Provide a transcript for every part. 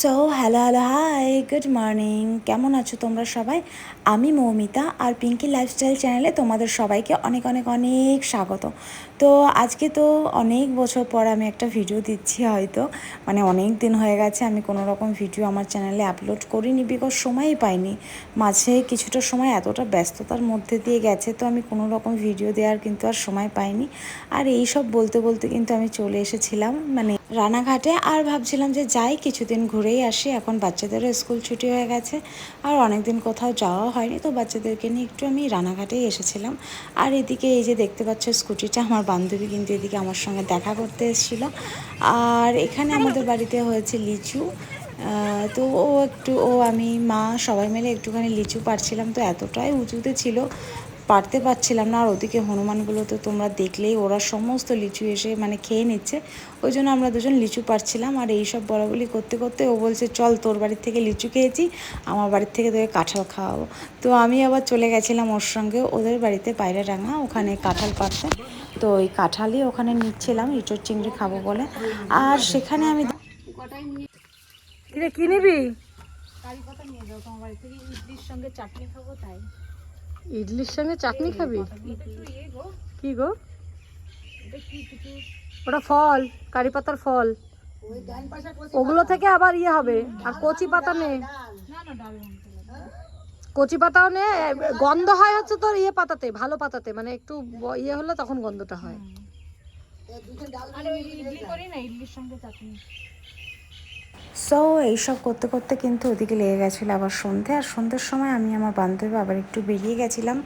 So hello hi good morning, কেমন আছো তোমরা সবাই? আমি মৌমিতা আর পিঙ্কি লাইফস্টাইল চ্যানেলে তোমাদের সবাইকে অনেক অনেক অনেক স্বাগত। তো আজকে তো অনেক বছর পর আমি একটা ভিডিও দিচ্ছি, হয়তো মানে অনেক দিন হয়ে গেছে আমি কোনো রকম ভিডিও আমার চ্যানেলে আপলোড করিনি, বিকজ সময়ই পাইনি। মাঝে কিছুটা সময় এতটা ব্যস্ততার মধ্যে দিয়ে গেছে, তো আমি কোনো রকম ভিডিও দেওয়ার কিন্তু আর সময় পাইনি। আর এই সব বলতে বলতে কিন্তু আমি চলে এসেছিলাম মানে রানাঘাটে, আর ভাবছিলাম যে যাই কিছুদিন ঘুরেই আসি। এখন বাচ্চাদেরও স্কুল ছুটি হয়ে গেছে আর অনেক দিন কোথাও যাওয়া হয়নি, তো বাচ্চাদেরকে নিয়ে একটু আমি রানাঘাটেই এসেছিলাম। আর এদিকে এই যে দেখতে পাচ্ছ স্কুটিটা, আমার বান্ধবী কিন্তু এদিকে আমার সঙ্গে দেখা করতে এসেছিলো। আর এখানে আমাদের বাড়িতে হয়েছে লিচু, তো আমি মা সবাই মিলে একটুখানি লিচু পাড়ছিলাম, তো এতটাই উঁচুতে ছিল পারতে পারছিলাম না। আর ওদিকে হনুমানগুলো তো তোমরা দেখলেই, ওরা সমস্ত লিচু এসে মানে খেয়ে নিচ্ছে, ওই জন্য আমরা দুজন লিচু পারছিলাম। আর এই সব বলাবলি করতে করতে ও বলছে চল তোর বাড়ির থেকে লিচু খেয়েছি, আমার বাড়ির থেকে তোকে কাঁঠাল খাওয়াবো। তো আমি আবার চলে গেছিলাম ওর সঙ্গে ওদের বাড়িতে পায়রাডাঙ্গা, ওখানে কাঁঠাল পাড়তে। তো ওই কাঁঠালই ওখানে নিচ্ছিলাম ইঁচড় চিংড়ি খাবো বলে। আর সেখানে আমি কি নিবি? কারি পাতা নিয়ে যাও তোমার বাড়ি থেকে, ইডলির সঙ্গে চাটনি খাবো তাই। ইডলির সঙ্গে চাটনি খাবি? কি গো ওটা? ফল, কারি পাতার ফল, ওগুলো থেকে আবার ইয়ে হবে। আর কচি পাতা নে, কচি পাতাও নে। গন্ধ হয় হচ্ছে তোর ইয়ে পাতাতে, ভালো পাতাতে, মানে একটু ইয়ে হলে তখন গন্ধটা হয়। সো এইসব করতে করতে কিন্তু ওদিকে লেগে গেছিলো আবার সন্ধে। আর সন্ধ্যের সময় আমি আমার বান্ধবী আবার একটু বেরিয়ে গেছিলাম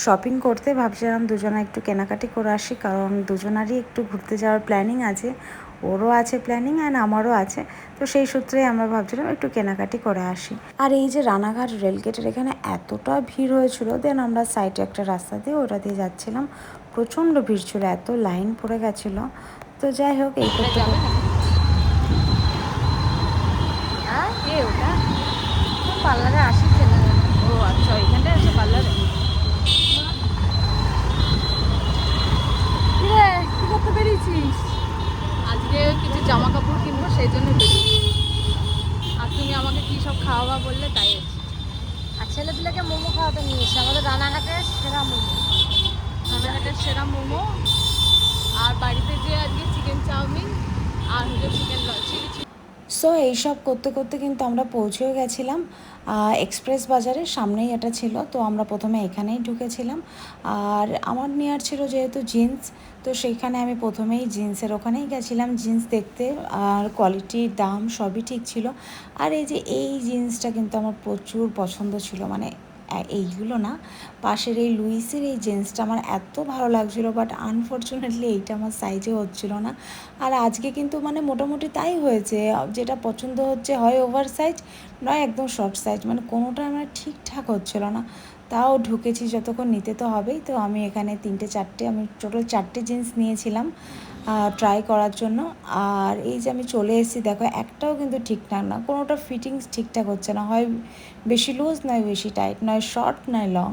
শপিং করতে। ভাবছিলাম দুজনে একটু কেনাকাটি করে আসি, কারণ দুজনারই একটু ঘুরতে যাওয়ার প্ল্যানিং আছে। ওরও আছে প্ল্যানিং অ্যান্ড আমারও আছে, তো সেই সূত্রেই আমরা ভাবছিলাম একটু কেনাকাটি করে আসি। আর এই যে রানাঘাট রেলগেটের এখানে এতটা ভিড় হয়েছিল, দেন আমরা সাইডে একটা রাস্তা দিয়ে ওটা দিয়ে যাচ্ছিলাম, প্রচণ্ড ভিড় ছিল, এত লাইন পড়ে গেছিলো। তো যাই হোক, এই করতে পার্লারে আসি ছেলে। ও আচ্ছা, ওইখানটায় আছে পার্লারে। কি করতে বেরিয়েছিস? আজকে কিছু জামা কাপড় কিনবো, সেই জন্য বেরিয়েছি। আর তুমি আমাকে কি সব খাওয়াবা বললে, তাই এসেছি। আর ছেলেপিলেকে মোমো খাওয়াতে নিয়ে এসে, আমাদের রানাঘাটের সেরা মোমো। রানাঘাটের সেরা মোমো। আর বাড়িতে যে আজকে চিকেন চাউমিন আর হলো চিকেন চিলি। সো এইসব করতে করতে কিন্তু আমরা পৌঁছেও গেছিলাম এক্সপ্রেস বাজারের সামনেই এটা ছিল। তো আমরা প্রথমে এখানেই ঢুকেছিলাম। আর আমার নেওয়ার ছিল যেহেতু জিন্স, তো সেইখানে আমি প্রথমেই জিন্সের ওখানেই গেছিলাম জিন্স দেখতে। আর কোয়ালিটি দাম সবই ঠিক ছিল। আর এই যে এই জিন্সটা কিন্তু আমার প্রচুর পছন্দ ছিল, মানে এইগুলো না, পাশের এই লুইসের এই জিন্সটা আমার এত ভালো লাগছিলো, বাট আনফর্চুনেটলি এইটা আমার সাইজে হচ্ছিল না। আর আজকে কিন্তু মানে মোটামুটি তাই হয়েছে, যেটা পছন্দ হচ্ছে হয় ওভার সাইজ, নয় একদম শর্ট সাইজ, মানে কোনোটা আমার ঠিকঠাক হচ্ছিল না। তাও ঢুকেছি যতক্ষণ, নিতে তো হবেই। তো আমি এখানে আমি টোটাল 4টে জিন্স নিয়েছিলাম ট্রাই করার জন্য। আর এই যে আমি চলে এসেছি, দেখো একটাও কিন্তু ঠিকঠাক না, কোনোটা ফিটিংস ঠিকঠাক হচ্ছে না, হয় বেশি লুজ, নয় বেশি টাইট, নয় শর্ট নয় লং।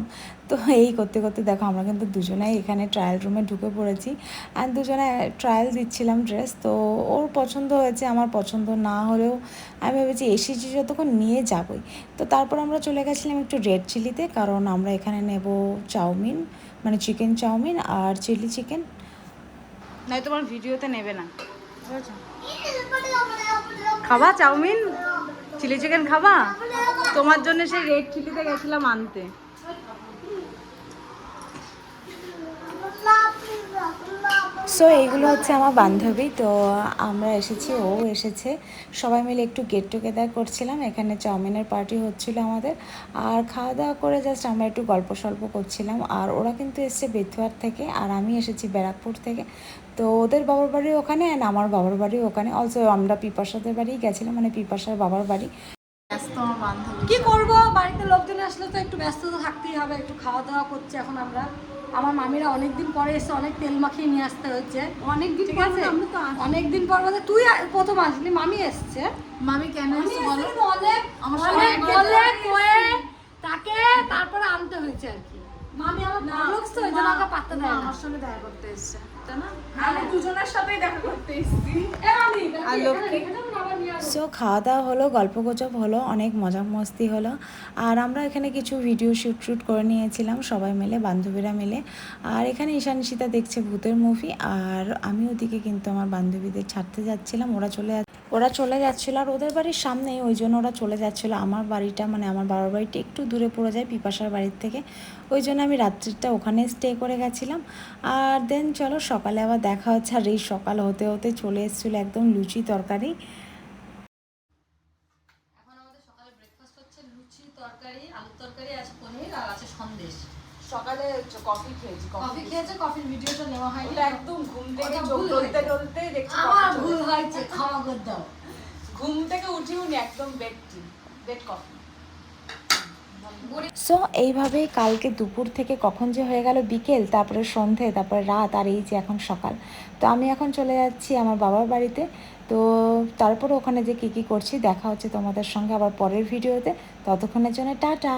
তো এই করতে করতে দেখো আমরা কিন্তু দুজনেই এখানে ট্রায়াল রুমে ঢুকে পড়েছি, আর দুজনে ট্রায়াল দিচ্ছিলাম ড্রেস। তো ওর পছন্দ হয়েছে, আমার পছন্দ না হলেও আমি ভেবেছি এসেছি যতক্ষণ নিয়ে যাবই। তো তারপর আমরা চলে গেছিলাম একটু রেড চিলিতে, কারণ আমরা এখানে নেব চাউমিন, মানে চিকেন চাউমিন আর চিলি চিকেন। নাই, তোমার ভিডিওতে নেবে না। খাবা চাউমিন, চিলি চিকেন খাবা? তোমার জন্য সেই রেড চিলিতে গেছিলাম আনতে। সো এইগুলো হচ্ছে আমার বান্ধবী, তো আমরা এসেছি, ও এসেছে, সবাই মিলে একটু গেট টুগেদার করছিলাম। এখানে চাউমিনের পার্টি হচ্ছিল আমাদের, আর খাওয়া দাওয়া করে জাস্ট আমরা একটু গল্প সল্প করছিলাম। আর ওরা কিন্তু এসছে বেথুয়ার থেকে, আর আমি এসেছি ব্যারাকপুর থেকে। তো ওদের বাবার বাড়ি ওখানে অ্যান্ড আমার বাবার বাড়ি ওখানে। অলসো আমরা পিপাসাদের বাড়িই গেছিলাম, মানে পিপাসার বাবার বাড়ি। কি করব, বাড়িতে লোকজন আসলে তো একটু ব্যস্ত তো থাকতেই হবে। একটু খাওয়া দাওয়া করছি এখন আমরা। আমার মামিরা অনেকদিন পরে এসে অনেক তেল মাখিয়ে নিয়ে আসতে হচ্ছে। অনেকদিন ঠিক আছে, অনেকদিন পর বলতে তুই প্রথম আসলি, মামি এসছে। মামি কেন এসছে বলো? অনেক আমার সঙ্গে বলে কয়ে তাকে তারপরে আনতে হয়েছে আর কি। মামি আমার ভালোক্স তো, ওই জন্য আমাকে পাত্তা দেয় না। আমার সঙ্গে দেখা করতে এসছে, তাই না? আমি দুজনের সাথেই দেখা করতে এসেছি। এ মামি আর লক্ষ্মী আবার নিয়ে সো খাওয়া দাওয়া হলো, গল্প গুজব হলো, অনেক মজা মস্তি হলো। আর আমরা এখানে কিছু ভিডিও শ্যুট করে নিয়েছিলাম সবাই মিলে, বান্ধবীরা মিলে। আর এখানে ঈশান ঈশিতা দেখছে ভূতের মুভি, আর আমি ওদিকে কিন্তু আমার বান্ধবীদের ছাড়তে যাচ্ছিলাম। ওরা চলে যাচ্ছিলো, আর ওদের বাড়ির সামনেই, ওই জন্য ওরা চলে যাচ্ছিলো। আমার বাড়িটা মানে আমার বাবার বাড়িটা একটু দূরে পড়ে যায় পিপাসার বাড়ির থেকে, ওই জন্য আমি রাত্রিটা ওখানে স্টে করে গেছিলাম। আর দেন চলো সকালে আবার দেখা হচ্ছে। আর এই সকাল হতে হতে চলে এসেছিলো একদম লুচি তরকারি। এখন আমাদের সকালে ব্রেকফাস্ট হচ্ছে লুচি তরকারি, আলুর তরকারি আছে, পনির আর আছে সন্দেশ। সকালে কফি খেয়েছি, কফি খেয়েছে, কফির ভিডিওটা নেওয়া হয়নি। ওটা একদম ঘুম থেকে ওটা চোখ ভুল টলতে হয়েছে। টলতে দেখছি আমার কফি ভুল চলে হয়েছে, ক্ষমা করে দাও। ঘুম থেকে উঠিও নি, একদম বেড কফি। সো এইভাবেই কালকে দুপুর থেকে কখন যে হয়ে গেল বিকেল, তারপরে সন্ধে, তারপরে রাত, আর এই যে এখন সকাল। তো আমি এখন চলে যাচ্ছি আমার বাবার বাড়িতে। তো তারপরে ওখানে যে কী কী করছি দেখা হচ্ছে তোমাদের সঙ্গে আবার পরের ভিডিওতে। ততক্ষণের জন্য টাটা।